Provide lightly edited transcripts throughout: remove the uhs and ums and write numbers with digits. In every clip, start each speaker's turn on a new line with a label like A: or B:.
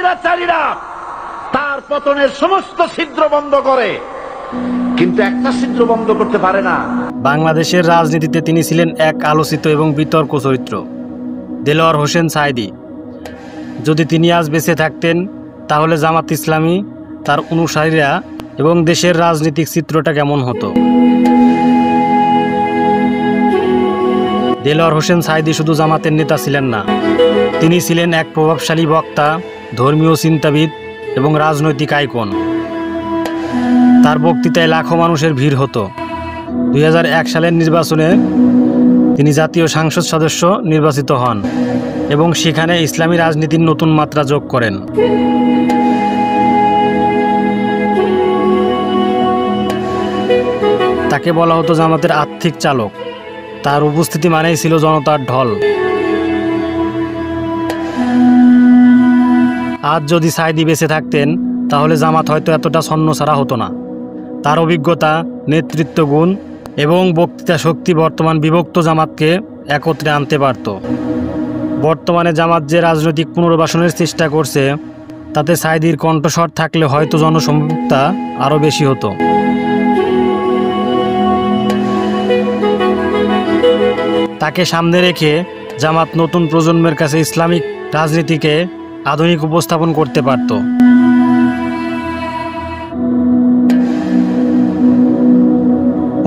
A: স্বৈরাচারীরা তার পতনের সমস্ত ছিদ্র বন্ধ করে, কিন্তু একটা ছিদ্র বন্ধ করতে পারে না।
B: বাংলাদেশের রাজনীতিতে তিনি ছিলেন এক আলোচিত এবং বিতর্ক চরিত্র, দেলোয়ার হোসেন সাঈদী। যদি তিনি আজ বেঁচে থাকতেন তাহলে জামাত ইসলামী, তার অনুসারীরা এবং দেশের রাজনৈতিক চিত্রটা কেমন হতো। দেলোয়ার হোসেন সাঈদী শুধু জামাতের নেতা ছিলেন না, তিনি ছিলেন এক প্রভাবশালী বক্তা, ধর্মীয় চিন্তাবিদ এবং রাজনৈতিক আইকন। তার বক্তৃতায় লাখো মানুষের ভিড় হতো। 2001 সালের নির্বাচনে তিনি জাতীয় সংসদ সদস্য নির্বাচিত হন এবং সেখানে ইসলামী রাজনীতির নতুন মাত্রা যোগ করেন। তাকে বলা হতো জামাতের আর্থিক চালক। তার উপস্থিতি মানেই ছিল জনতার ঢল। আজ যদি সাঈদী বেঁচে থাকতেন তাহলে জামাত হয়তো এতটা ছন্নছাড়া হতো না। তার অভিজ্ঞতা, নেতৃত্ব গুণ এবং বক্তৃতা শক্তি বর্তমান বিভক্ত জামাতকে একত্রে আনতে পারত। বর্তমানে জামাত যে রাজনৈতিক পুনর্বাসনের চেষ্টা করছে, তাতে সাঈদীর কণ্ঠস্বর থাকলে হয়তো জনসম্পৃক্ততা আরও বেশি হতো। তাকে সামনে রেখে জামাত নতুন প্রজন্মের কাছে ইসলামিক রাজনীতিকে আধুনিক উপস্থাপন করতে পারত।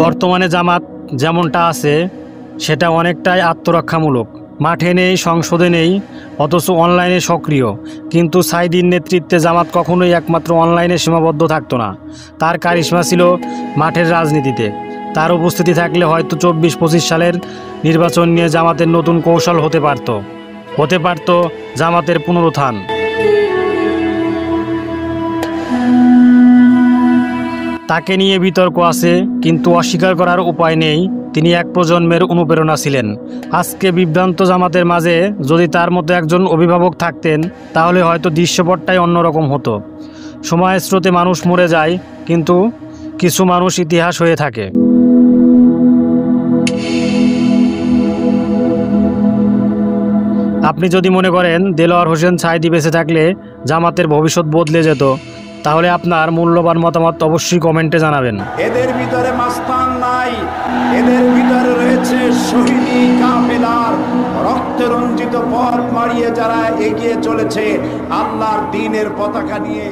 B: বর্তমানে জামাত যেমনটা আছে সেটা অনেকটাই আত্মরক্ষামূলক। মাঠে নেই, সংসদে নেই, অথচ অনলাইনে সক্রিয়। কিন্তু সাঈদীর নেতৃত্বে জামাত কখনোই একমাত্র অনলাইনে সীমাবদ্ধ থাকতো না। তার কারিশমা ছিল মাঠের রাজনীতিতে। তার উপস্থিতি থাকলে হয়তো 24-25 সালের নির্বাচন নিয়ে জামাতের নতুন কৌশল হতে পারত জামাতের পুনরুত্থান। তাকে নিয়ে বিতর্ক আছে, কিন্তু অস্বীকার করার উপায় নেই। তিনি এক প্রজন্মের অনুপ্রেরণা ছিলেন। আজকে বিভ্রান্ত জামাতের মাঝে যদি তার মতো একজন অভিভাবক থাকতেন তাহলে হয়তো দৃশ্যপটটাই অন্যরকম হতো। সময়ের স্রোতে মানুষ মরে যায়, কিন্তু কিছু মানুষ ইতিহাস হয়ে থাকে। আপনি যদি মনে করেন দেলোয়ার হোসেন সাঈদী বেঁচে থাকলে জামাতের ভবিষ্যৎ বদলে যেত, তাহলে আপনার মূল্যবান মতামত অবশ্যই কমেন্টে জানাবেন।
A: এদের ভিতরে মাস্তান নাই, এদের ভিতরে রয়েছে শহীদি কাফেলার রক্তে রঞ্জিত পথ মারিয়ে যারা এগিয়ে চলেছে আল্লাহর দ্বীনের পতাকা নিয়ে।